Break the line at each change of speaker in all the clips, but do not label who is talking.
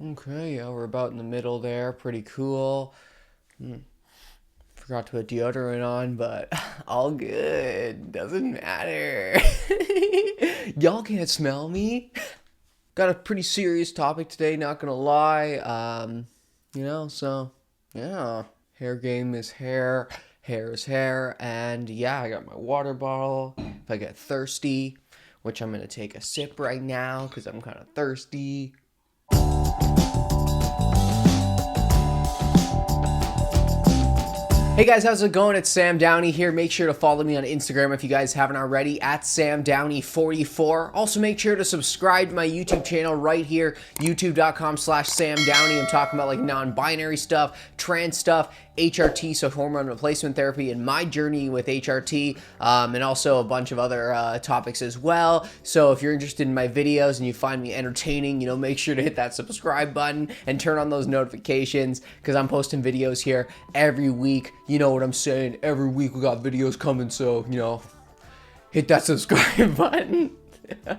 Okay, yeah, we're about in the middle there. Pretty cool. Forgot to put deodorant on, but all good. Doesn't matter. Y'all can't smell me. Got a pretty serious topic today, not gonna lie. So yeah. Hair game is hair is hair, and yeah, I got my water bottle. If I get thirsty, which I'm gonna take a sip right now because I'm kind of thirsty. Hey guys, how's it going? It's Sam Downey here. Make sure to follow me on Instagram if you guys haven't already, at SamDowney44. Also, make sure to subscribe to my YouTube channel right here, youtube.com/SamDowney. I'm talking about like non-binary stuff, trans stuff, HRT, so hormone replacement therapy, and my journey with HRT, and also a bunch of other topics as well. So if you're interested in my videos and you find me entertaining, make sure to hit that subscribe button and turn on those notifications because I'm posting videos here every week. You know what I'm saying? Every week we got videos coming, so, hit that subscribe button.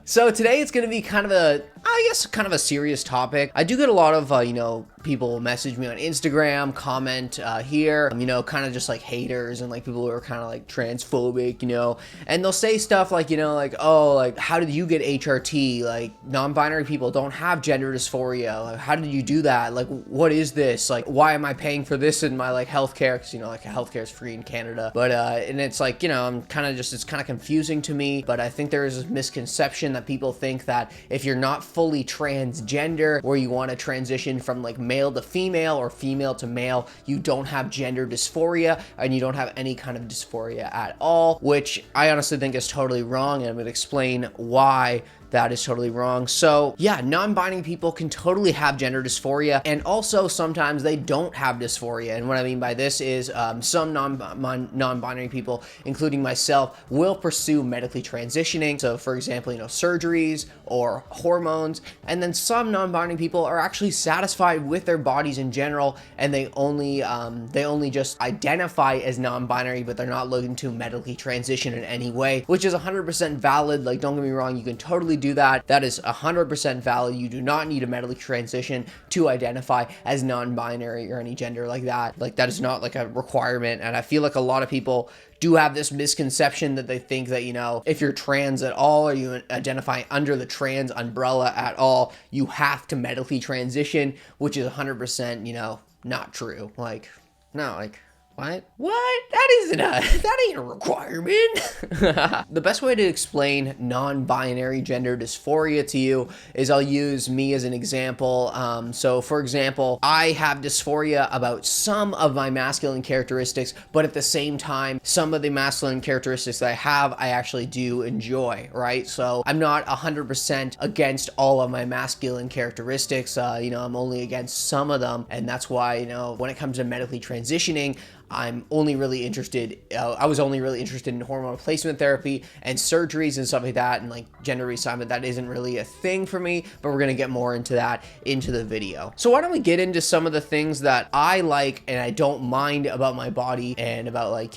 So today it's going to be kind of a serious topic. I do get a lot of, people message me on Instagram, comment here, kind of just like haters and like people who are kind of like transphobic, and they'll say stuff like, oh, like, how did you get HRT? Like, non-binary people don't have gender dysphoria. Like, how did you do that? Like, what is this? Like, why am I paying for this in my like healthcare? Because, healthcare is free in Canada. But, and it's like, it's kind of confusing to me, but I think there is this misconception that people think that if you're not fully transgender or you want to transition from like male to female or female to male, you don't have gender dysphoria and you don't have any kind of dysphoria at all, which I honestly think is totally wrong, and I'm going to explain why that is totally wrong. So yeah, non-binary people can totally have gender dysphoria, and also sometimes they don't have dysphoria. And what I mean by this is some non-binary people, including myself, will pursue medically transitioning. So for example, surgeries or hormones. And then some non-binary people are actually satisfied with their bodies in general, and they only just identify as non-binary, but they're not looking to medically transition in any way, which is 100% valid. Like, don't get me wrong, you can totally do that. That is 100% valid. You do not need a medically transition to identify as non-binary or any gender like that. Like, that is not like a requirement. And I feel like a lot of people do have this misconception that they think that, if you're trans at all or you identify under the trans umbrella at all, you have to medically transition, which is 100%, not true. Like, no, like, what? That ain't a requirement. The best way to explain non-binary gender dysphoria to you is I'll use me as an example. So for example, I have dysphoria about some of my masculine characteristics, but at the same time, some of the masculine characteristics that I have, I actually do enjoy, right? So I'm not 100% against all of my masculine characteristics. I'm only against some of them. And that's why, when it comes to medically transitioning, I was only really interested in hormone replacement therapy and surgeries and stuff like that, and like gender reassignment. That isn't really a thing for me, but we're gonna get more into that into the video. So why don't we get into some of the things that I like and I don't mind about my body and about like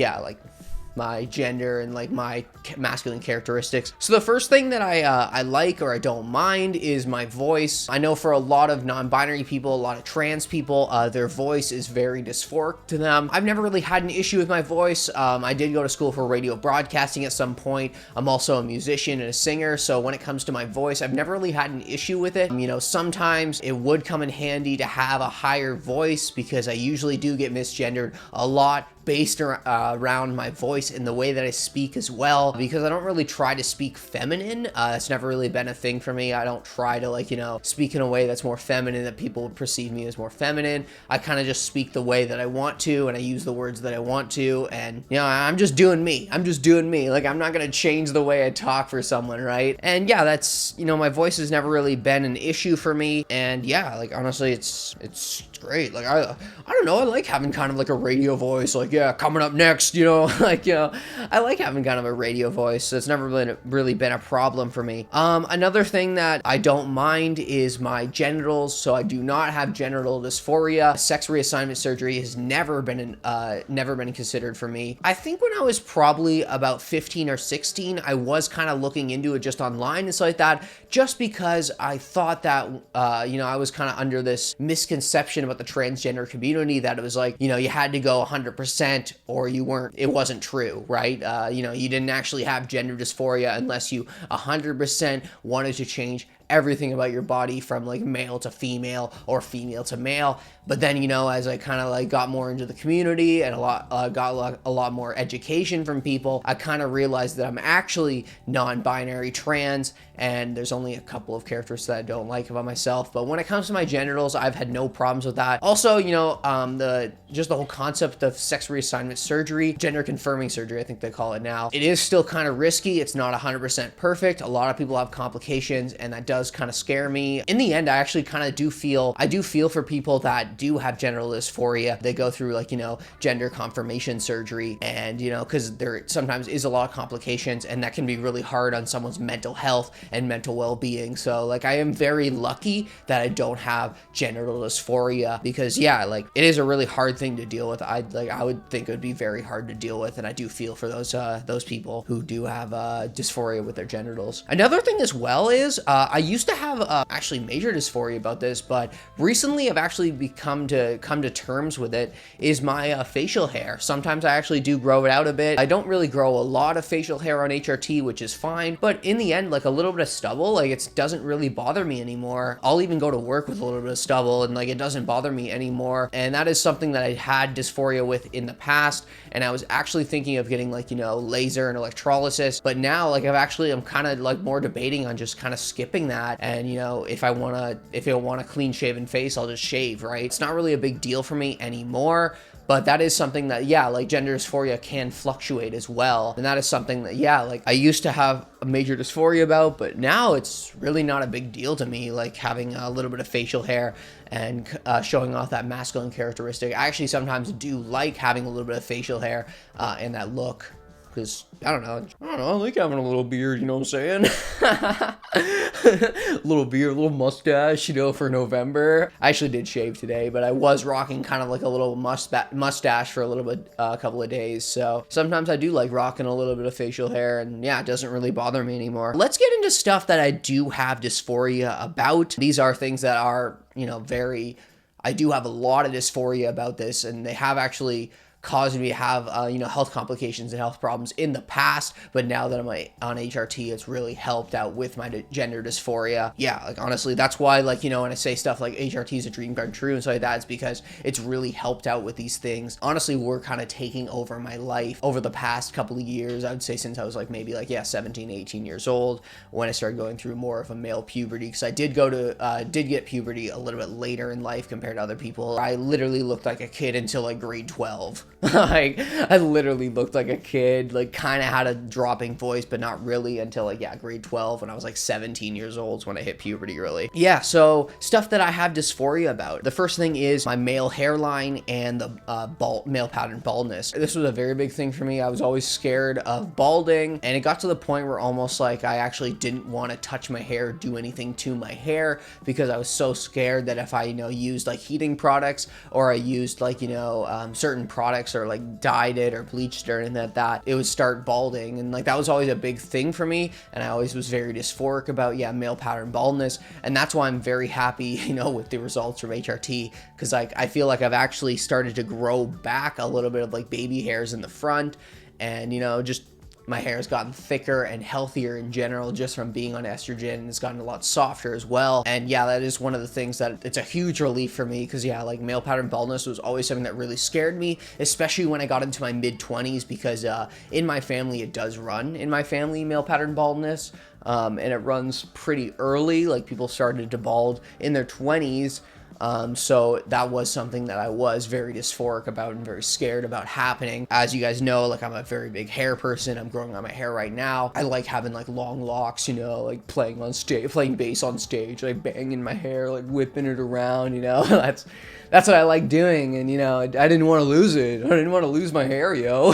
my gender and like my masculine characteristics. So the first thing that I like or I don't mind is my voice. I know for a lot of non-binary people, a lot of trans people, their voice is very dysphoric to them. I've never really had an issue with my voice. I did go to school for radio broadcasting at some point. I'm also a musician and a singer, so when it comes to my voice, I've never really had an issue with it. Sometimes it would come in handy to have a higher voice because I usually do get misgendered a lot based around my voice and the way that I speak as well, because I don't really try to speak feminine. It's never really been a thing for me. I don't try to speak in a way that's more feminine, that people would perceive me as more feminine. I kind of just speak the way that I want to, and I use the words that I want to, and I'm just doing me. Like, I'm not gonna change the way I talk for someone, right? And yeah, that's, my voice has never really been an issue for me, and yeah, like, honestly, it's great. Like, I don't know, I like having kind of like a radio voice. Like, yeah, coming up next, like, I like having kind of a radio voice, so it's never really been a problem for me. Another thing that I don't mind is my genitals. So I do not have genital dysphoria. Sex reassignment surgery has never been considered for me. I think when I was probably about 15 or 16, I was kind of looking into it just online and stuff like that, just because I thought that, I was kind of under this misconception about the transgender community that it was like, you had to go 100% or it wasn't true, right? You didn't actually have gender dysphoria unless you 100% wanted to change everything about your body from like male to female or female to male. But then, as I kind of like got more into the community and got a lot more education from people, I kind of realized that I'm actually non-binary trans, and there's only a couple of characteristics that I don't like about myself. But when it comes to my genitals, I've had no problems with that. Also, the whole concept of sex reassignment surgery, gender confirming surgery, I think they call it now. It is still kind of risky. It's not 100% perfect. A lot of people have complications, and that does kind of scare me. In the end, I actually kind of do feel for people that do have genital dysphoria. They go through like, gender confirmation surgery, and, because there sometimes is a lot of complications, and that can be really hard on someone's mental health and mental well-being. So like, I am very lucky that I don't have genital dysphoria, because it is a really hard thing to deal with. I would think it would be very hard to deal with, and I do feel for those people who do have dysphoria with their genitals. Another thing as well is I used to have actually major dysphoria about this, but recently I've actually come to terms with it, is my facial hair. Sometimes I actually do grow it out a bit. I don't really grow a lot of facial hair on HRT, which is fine, but in the end, like a little bit of stubble, like it doesn't really bother me anymore. I'll even go to work with a little bit of stubble, and like it doesn't bother me anymore. And that is something that I had dysphoria with in the past, and I was actually thinking of getting like, laser and electrolysis, but now like I'm kind of like more debating on just kind of skipping that. And if I want a clean shaven face, I'll just shave, right? It's not really a big deal for me anymore. But that is something that, like gender dysphoria can fluctuate as well. And that is something that, like I used to have a major dysphoria about, but now it's really not a big deal to me, like having a little bit of facial hair and showing off that masculine characteristic. I actually sometimes do like having a little bit of facial hair and that look. Because, I don't know, I like having a little beard, you know what I'm saying? Little beard, little mustache, for November. I actually did shave today, but I was rocking kind of like a little mustache for a little bit, a couple of days. So sometimes I do like rocking a little bit of facial hair, and it doesn't really bother me anymore. Let's get into stuff that I do have dysphoria about. These are things that are, I do have a lot of dysphoria about this, and they have actually caused me to have, health complications and health problems in the past, but now that I'm on HRT, it's really helped out with my gender dysphoria. Like honestly, that's why, like, when I say stuff like HRT is a dream come true and stuff like that, it's because it's really helped out with these things. Honestly, we're kind of taking over my life over the past couple of years. I would say since I was like maybe 17, 18 years old, when I started going through more of a male puberty, because I did get puberty a little bit later in life compared to other people. I literally looked like a kid until like grade 12. Like I literally looked like a kid, like kind of had a dropping voice, but not really until like grade 12, when I was like 17 years old, when I hit puberty really. So stuff that I have dysphoria about. The first thing is my male hairline and the male pattern baldness. This was a very big thing for me. I was always scared of balding, and it got to the point where almost like I actually didn't want to touch my hair, do anything to my hair, because I was so scared that if I used like heating products, or I used like certain products, or like dyed it or bleached it or anything like that, it would start balding. And like that was always a big thing for me, and I always was very dysphoric about male pattern baldness. And that's why I'm very happy with the results from HRT, because like I feel like I've actually started to grow back a little bit of like baby hairs in the front, and just my hair has gotten thicker and healthier in general just from being on estrogen, and it's gotten a lot softer as well. And that is one of the things that it's a huge relief for me, because like male pattern baldness was always something that really scared me, especially when I got into my mid-20s, because in my family, it does run in my family, male pattern baldness. And it runs pretty early. Like people started to bald in their 20s. So that was something that I was very dysphoric about and very scared about happening. As you guys know, like I'm a very big hair person. I'm growing out my hair right now. I like having like long locks, you know, like playing on stage, playing bass on stage, like banging my hair, like whipping it around, you know. That's what I like doing, and you know, I didn't want to lose it. I didn't want to lose my hair, yo.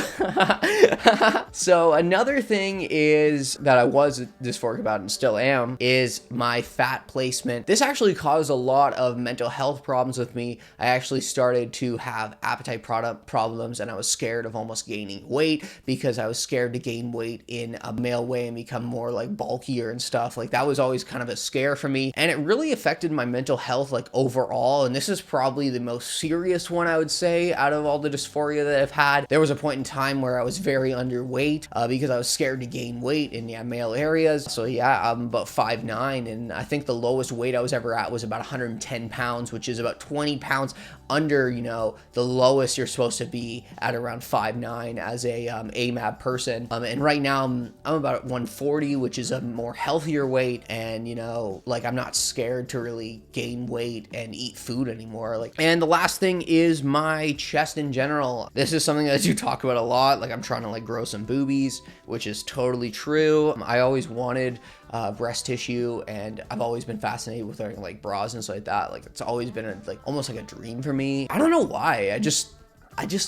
So another thing is that I was dysphoric about and still am is my fat placement. This actually caused a lot of mental health problems with me. I actually started to have appetite problems, and I was scared of almost gaining weight because I was scared to gain weight in a male way and become more like bulkier and stuff. Like that was always kind of a scare for me, and it really affected my mental health like overall. And this is probably the most serious one, I would say, out of all the dysphoria that I've had. There was a point in time where I was very underweight because I was scared to gain weight in male areas. So yeah, I'm about 5'9", and I think the lowest weight I was ever at was about 110 pounds, which is about 20 pounds under, you know, the lowest you're supposed to be at around 5'9" as a Amab person. And right now I'm about 140, which is a more healthier weight, and you know, like I'm not scared to really gain weight and eat food anymore. Like, and the last thing is my chest in general. This is something that I do talk about a lot. Like I'm trying to like grow some boobies, which is totally true. I always wanted breast tissue, and I've always been fascinated with wearing like bras and stuff like that. Like it's always been like almost like a dream for me. I don't know why. I just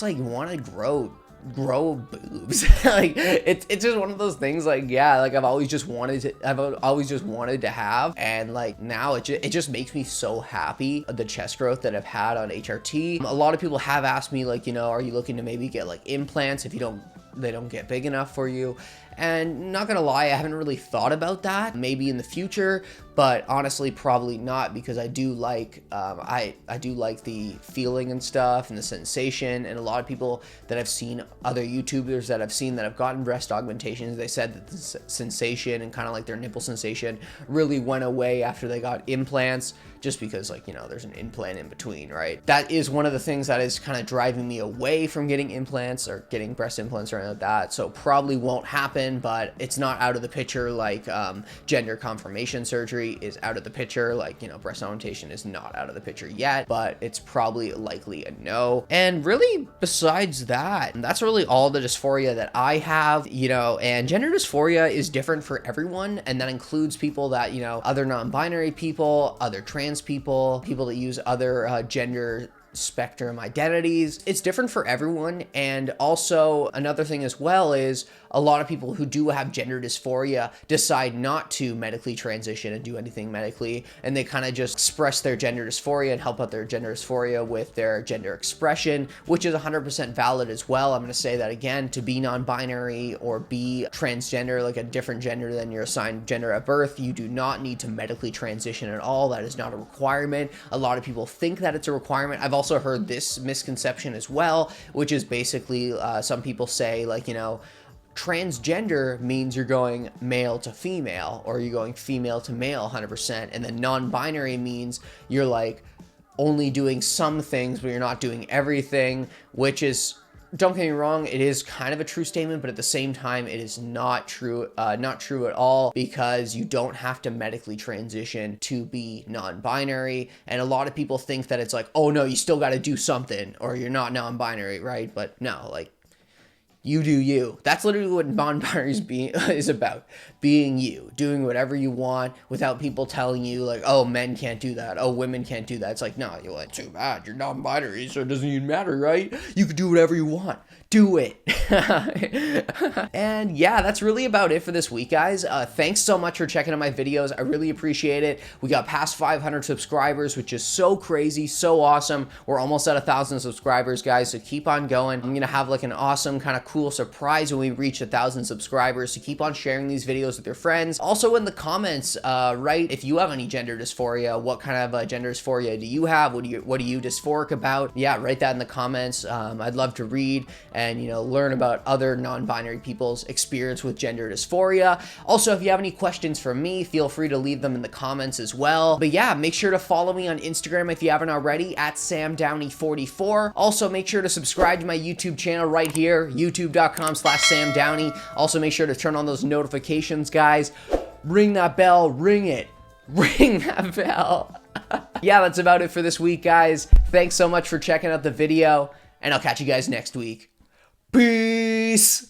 like want to grow boobs. Like it's just one of those things, like yeah, like I've always just wanted to have, and like now it just makes me so happy, the chest growth that I've had on HRT. A lot of people have asked me, like, you know, are you looking to maybe get like implants if they don't get big enough for you? And not gonna lie, I haven't really thought about that. Maybe in the future, but honestly, probably not, because I do like I do like the feeling and stuff and the sensation. And a lot of people that I've seen, other YouTubers that I've seen that have gotten breast augmentations, they said that the sensation and kind of like their nipple sensation really went away after they got implants, just because, like, you know, there's an implant in between, right? That is one of the things that is kind of driving me away from getting implants or getting breast implants or anything like that. So probably won't happen, but it's not out of the picture like gender confirmation surgery is out of the picture. Like, you know, breast augmentation is not out of the picture yet, but it's probably likely a no. And really, besides that, that's really all the dysphoria that I have, you know. And gender dysphoria is different for everyone, and that includes people that, you know, other non-binary people, other trans people, people that use other gender spectrum identities. It's different for everyone. And also another thing as well is a lot of people who do have gender dysphoria decide not to medically transition and do anything medically, and they kind of just express their gender dysphoria and help out their gender dysphoria with their gender expression, which is 100% valid as well. I'm going to say that again: to be non-binary or be transgender, like a different gender than your assigned gender at birth, you do not need to medically transition at all. That is not a requirement. A lot of people think that it's a requirement. I've also heard this misconception as well, which is basically some people say, like, you know, transgender means you're going male to female, or you're going female to male 100%, and then non-binary means you're like only doing some things but you're not doing everything, which is, don't get me wrong, it is kind of a true statement, but at the same time it is not true at all, because you don't have to medically transition to be non-binary. And a lot of people think that it's like, oh no, you still got to do something or you're not non-binary, right? But no, like, you do you. That's literally what non-binary is about. Being you. Doing whatever you want without people telling you, like, oh, men can't do that. Oh, women can't do that. It's like, no, you're like, too bad. You're non-binary, so it doesn't even matter, right? You can do whatever you want. Do it. And yeah, that's really about it for this week, guys. Thanks so much for checking out my videos. I really appreciate it. We got past 500 subscribers, which is so crazy, so awesome. We're almost at 1,000 subscribers, guys, so keep on going. I'm gonna have like an awesome kind of cool surprise when we reach 1,000 subscribers, so keep on sharing these videos with your friends. Also in the comments, write if you have any gender dysphoria. What kind of gender dysphoria do you have? What are you dysphoric about? Yeah, write that in the comments. I'd love to read and, you know, learn about other non-binary people's experience with gender dysphoria. Also, if you have any questions for me, feel free to leave them in the comments as well. But yeah, make sure to follow me on Instagram if you haven't already, at SamDowney44. Also, make sure to subscribe to my YouTube channel right here, youtube.com/SamDowney. Also, make sure to turn on those notifications, guys. Ring that bell, ring it. Ring that bell. Yeah, that's about it for this week, guys. Thanks so much for checking out the video, and I'll catch you guys next week. Peace!